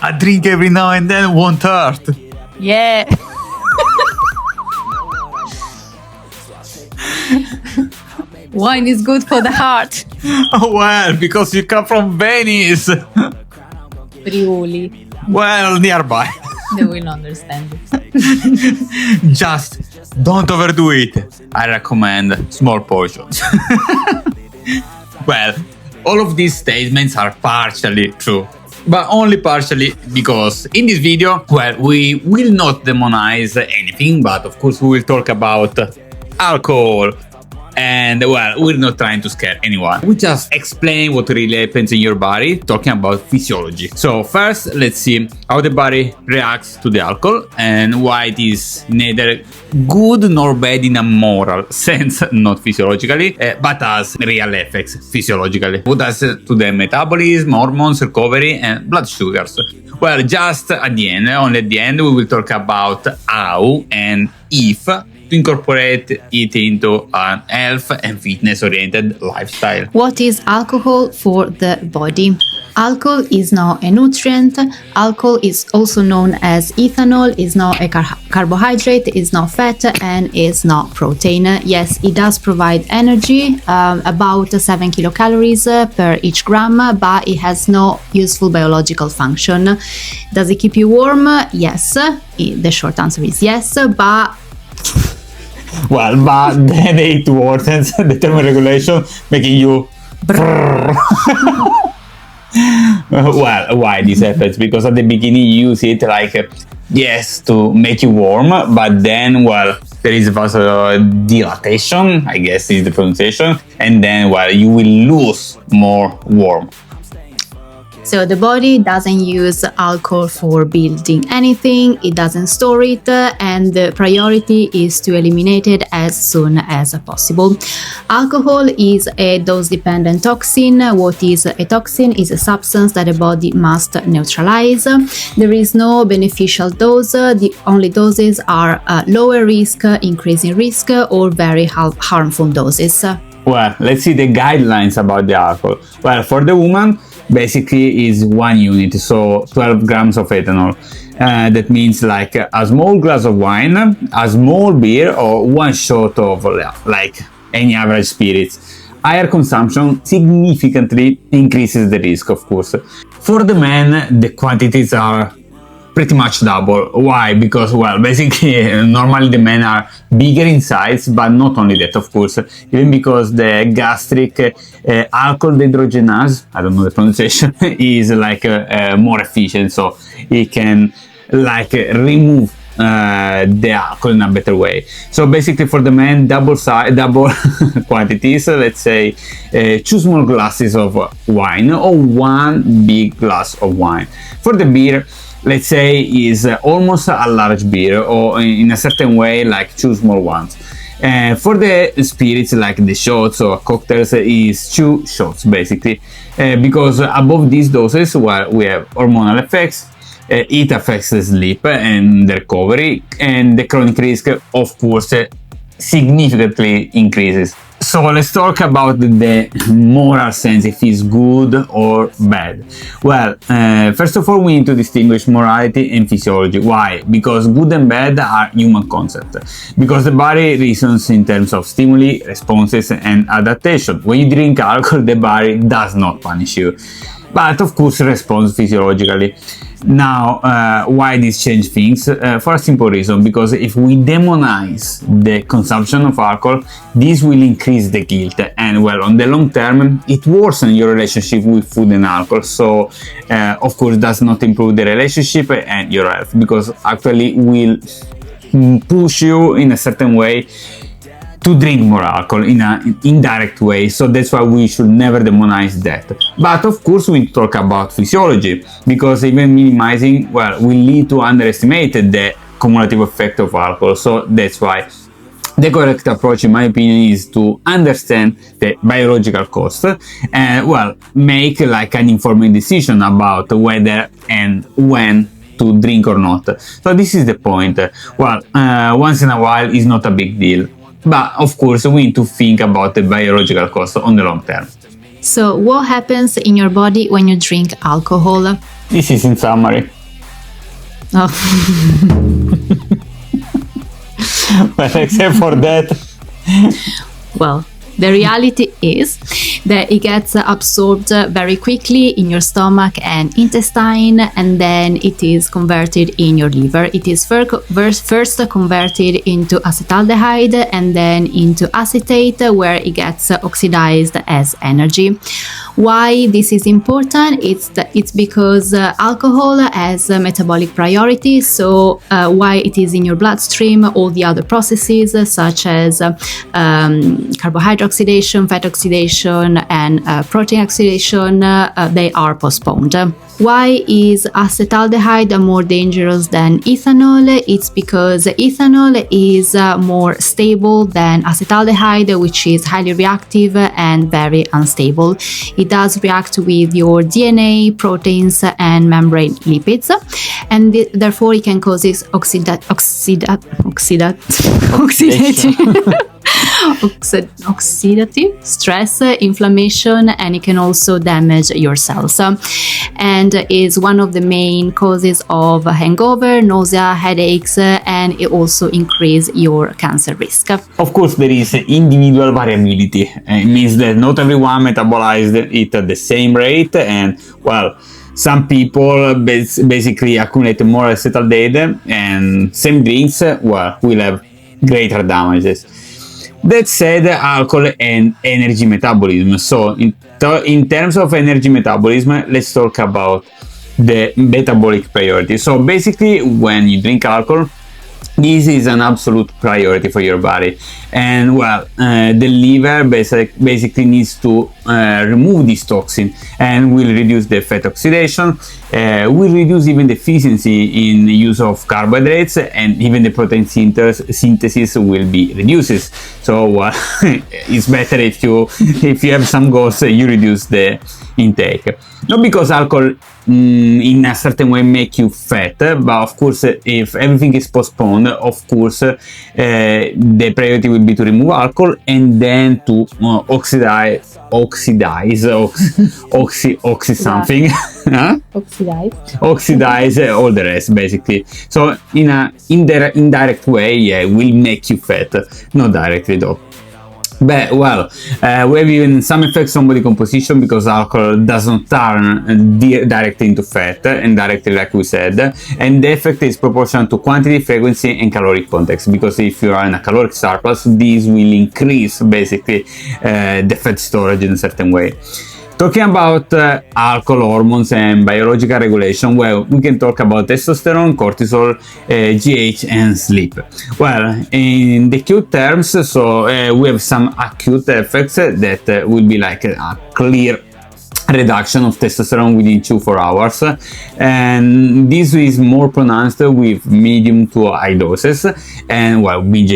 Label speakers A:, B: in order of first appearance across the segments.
A: I drink every now and then, won't hurt.
B: Yeah. Wine is good for the heart.
A: Oh, well, because you come from Venice.
B: Friuli.
A: Well, nearby.
B: They will understand it.
A: Just don't overdo it. I recommend small portions. Well, all of these statements are partially true, but only partially, because in this video, well, we will not demonize anything, but of course we will talk about alcohol. And well, we're not trying to scare anyone. We just explain what really happens in your body, talking about physiology. So first, let's see how the body reacts to the alcohol and why it is neither good nor bad in a moral sense, not physiologically, but has real effects physiologically. What does it to the metabolism, hormones, recovery, and blood sugars? Well, just at the end, only at the end, we will talk about how and if to incorporate it into an health and fitness oriented lifestyle.
B: What is alcohol for the body? Alcohol is not a nutrient. Alcohol is also known as ethanol, is not a carbohydrate, is not fat, and is not protein. Yes, it does provide energy, about 7 kilocalories per each gram, but it has no useful biological function. Does it keep you warm? Yes. The short answer is yes, but
A: Well, but then it worsens the thermoregulation, making you. Well, why this happens? Because at the beginning you use it like, yes, to make you warm, but then, well, there is vasodilatation, I guess is the pronunciation, and then, well, you will lose more warmth.
B: so the body doesn't use alcohol for building anything, it doesn't store it, and the priority is to eliminate it as soon as possible. Alcohol is a dose-dependent toxin. What is a toxin? Is a substance that the body must neutralize. There is no beneficial dose. The only doses are lower risk, increasing risk, or very harmful doses.
A: Well, let's see the guidelines about the alcohol. Well, for the woman, basically is 1 unit, so 12 grams of ethanol. That means like a small glass of wine, a small beer, or 1 shot of like any average spirits. Higher consumption significantly increases the risk, of course. For the men, the quantities are pretty much double. Why? Because, well, basically normally the men are bigger in size, but not only that, of course, even because the gastric alcohol dehydrogenase, I don't know the pronunciation, is like more efficient, so it can like remove the alcohol in a better way. So basically for the men, double quantities, let's say 2 small glasses of wine or 1 big glass of wine. For the beer, let's say is almost a large beer, or in a certain way like 2 small ones. For the spirits, like the shots or cocktails, is 2 shots basically, because above these doses, well, we have hormonal effects. It affects the sleep and the recovery, and the chronic risk, of course, significantly increases. So let's talk about the moral sense, if it's good or bad. Well, first of all, we need to distinguish morality and physiology. Why? Because good and bad are human concepts. Because the body reasons in terms of stimuli, responses, and adaptation. When you drink alcohol, the body does not punish you, but of course responds physiologically. Now, why this change things? For a simple reason, because if we demonize the consumption of alcohol, this will increase the guilt, and well, on the long term, it worsens your relationship with food and alcohol. So, of course, does not improve the relationship and your health, because actually will push you in a certain way to drink more alcohol in an indirect way. So that's why we should never demonize that. But of course we talk about physiology, because even minimizing, well, will lead to underestimate the cumulative effect of alcohol. So that's why the correct approach, in my opinion, is to understand the biological cost and, well, make like an informed decision about whether and when to drink or not. So this is the point. Well, once in a while is not a big deal. But of course, we need to think about the biological cost on the long term.
B: So, what happens in your body when you drink alcohol?
A: This is in summary.
B: Oh.
A: But except for that,
B: Well, the reality is that it gets absorbed very quickly in your stomach and intestine, and then it is converted in your liver. It is first converted into acetaldehyde and then into acetate, where it gets oxidized as energy. Why this is important? It's because alcohol has a metabolic priority. So while it is in your bloodstream, all the other processes such as carbohydrate oxidation, fat oxidation, and protein oxidation, they are postponed. Why is acetaldehyde more dangerous than ethanol? It's because ethanol is more stable than acetaldehyde, which is highly reactive and very unstable. It does react with your DNA, proteins, and membrane lipids, and therefore it can cause oxidative stress, inflammation, and it can also damage your cells, and is one of the main causes of hangover, nausea, headaches, and it also increases your cancer risk.
A: of course, there is individual variability. It means that not everyone metabolizes it at the same rate, and well, some people basically accumulate more acetaldehyde, and same drinks, well, will have greater damages. That said, alcohol and energy metabolism. So in terms of energy metabolism, let's talk about the metabolic priority. So basically, when you drink alcohol, this is an absolute priority for your body, and well, the liver basically needs to remove this toxin, and will reduce the fat oxidation, will reduce even the efficiency in the use of carbohydrates, and even the protein synthesis will be reduced. So it's better if you have some goals, you reduce the intake. Not because alcohol in a certain way make you fat, but of course, if everything is postponed, of course, the priority will be to remove alcohol and then to oxidize something. Huh? Oxidize all the rest, basically. So in a indirect way, yeah, it will make you fat, not directly though. But well, we have even some effects on body composition, because alcohol does not turn directly into fat, indirectly, like we said, and the effect is proportional to quantity, frequency, and caloric context, because if you are in a caloric surplus, this will increase basically the fat storage in a certain way. Talking about alcohol, hormones, and biological regulation, well, we can talk about testosterone, cortisol, GH, and sleep. Well, in the acute terms, so we have some acute effects that will be like a clear reduction of testosterone within 2-4 hours, and this is more pronounced with medium to high doses, and well, binge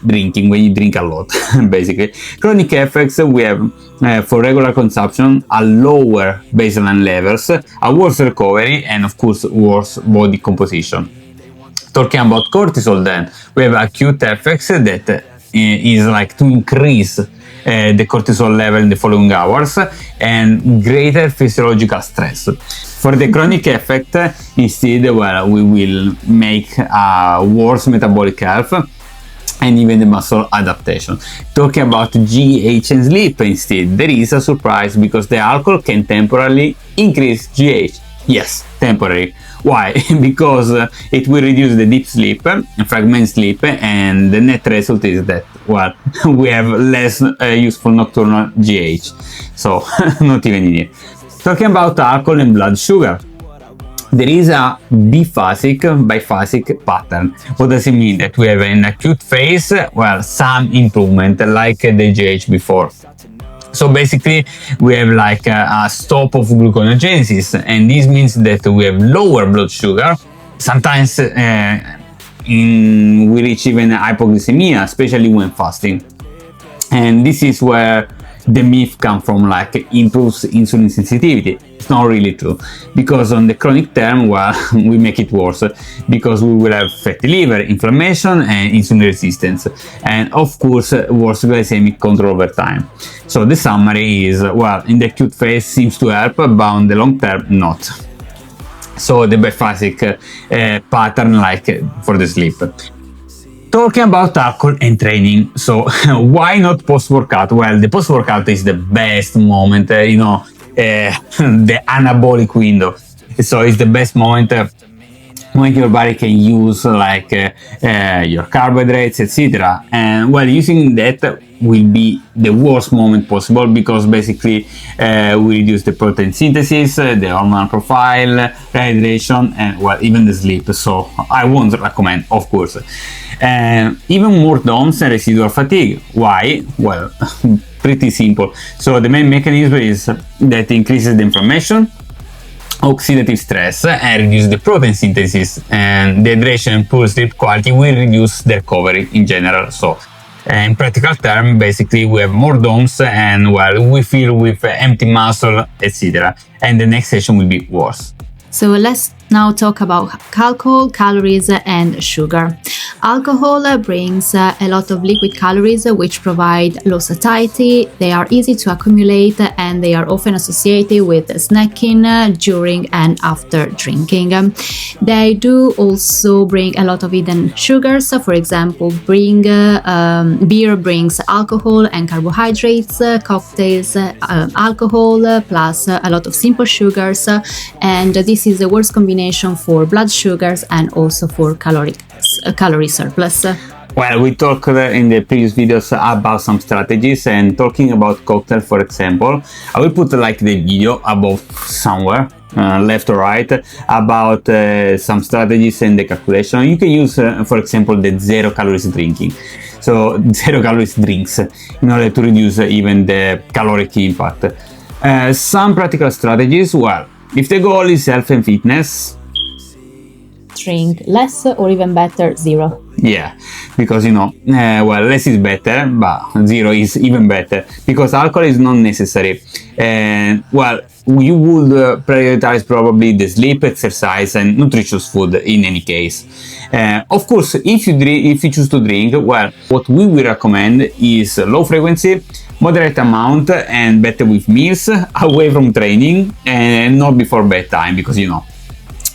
A: drinking, when you drink a lot. Basically, chronic effects we have for regular consumption, a lower baseline levels, a worse recovery, and of course worse body composition. Talking about cortisol, then we have acute effects that is like to increase the cortisol level in the following hours, and greater physiological stress. For the chronic effect, instead, well, we will make a worse metabolic health and even the muscle adaptation. Talking about GH and sleep instead, there is a surprise, because the alcohol can temporarily increase GH. Yes, temporary. Why? Because it will reduce the deep sleep, fragment sleep, and the net result is that, well, we have less useful nocturnal GH. So, not even in here. Talking about alcohol and blood sugar, there is a biphasic pattern. What does it mean? That we have an acute phase, well, some improvement, like the GH before. So basically, we have like a stop of gluconeogenesis, and this means that we have lower blood sugar. Sometimes we reach even hypoglycemia, especially when fasting. And this is where the myth comes from like improves insulin sensitivity. It's not really true, because on the chronic term, well, we make it worse, because we will have fatty liver, inflammation, and insulin resistance, and of course worse glycemic control over time. So the summary is, well, in the acute phase seems to help, but on the long term not. So the biphasic pattern, like for the sleep. Talking about alcohol and training, so why not post-workout? Well, the post-workout is the best moment, the anabolic window. So it's the best moment when your body can use like your carbohydrates, etc. And well, using that will be the worst moment possible, because basically we reduce the protein synthesis, the hormonal profile, rehydration, and well, even the sleep. So I won't recommend, of course. Even more DOMS and residual fatigue. Why? Well, pretty simple. So the main mechanism is that increases the inflammation, oxidative stress, and reduce the protein synthesis, and dehydration and poor sleep quality will reduce the recovery in general. So in practical terms, basically we have more DOMS, and well, we feel with empty muscle, etc. And the next session will be worse.
B: So let's now talk about alcohol, calories, and sugar. Alcohol brings a lot of liquid calories, which provide low satiety. They are easy to accumulate, and they are often associated with snacking during and after drinking. They do also bring a lot of hidden sugars. For example, beer brings alcohol and carbohydrates, cocktails, alcohol, plus a lot of simple sugars, and this is the worst combination for blood sugars and also for calorie surplus.
A: Well, we talked in the previous videos about some strategies, and talking about cocktail, for example, I will put like the video above somewhere, left or right, about some strategies and the calculation. You can use, for example, the 0 calories drinking. So 0 calories drinks, in order to reduce even the caloric impact. Some practical strategies, well, if the goal is health and fitness,
B: drink less, or even better, 0.
A: Yeah, because well, less is better, but 0 is even better, because alcohol is not necessary. And well, you would prioritize probably the sleep, exercise, and nutritious food in any case. Of course, if you choose to drink, well, what we will recommend is low frequency, moderate amount, and better with meals, away from training, and not before bedtime, because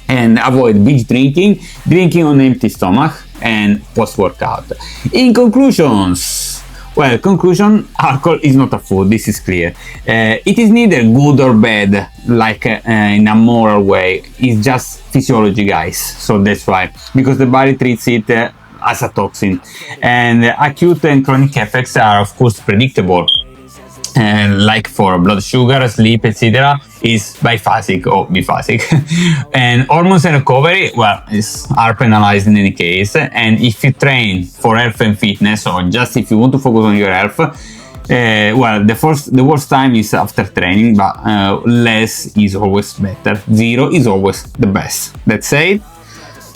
A: and avoid binge drinking on empty stomach, and post-workout. In conclusions, well, alcohol is not a food, this is clear. It is neither good or bad, like in a moral way. It's just physiology, guys. So that's why, because the body treats it as a toxin, and acute and chronic effects are of course predictable. Like for blood sugar, sleep, etc., is biphasic or biphasic. And hormones and recovery, well, are penalized in any case. And if you train for health and fitness, or just if you want to focus on your health, well, the worst time is after training, but less is always better. 0 is always the best. That said,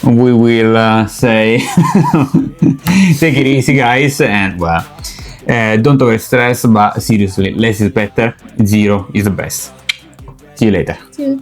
A: we will say take it easy, guys, and well, don't over stress, but seriously, less is better, 0 is the best. See you later.
B: See you.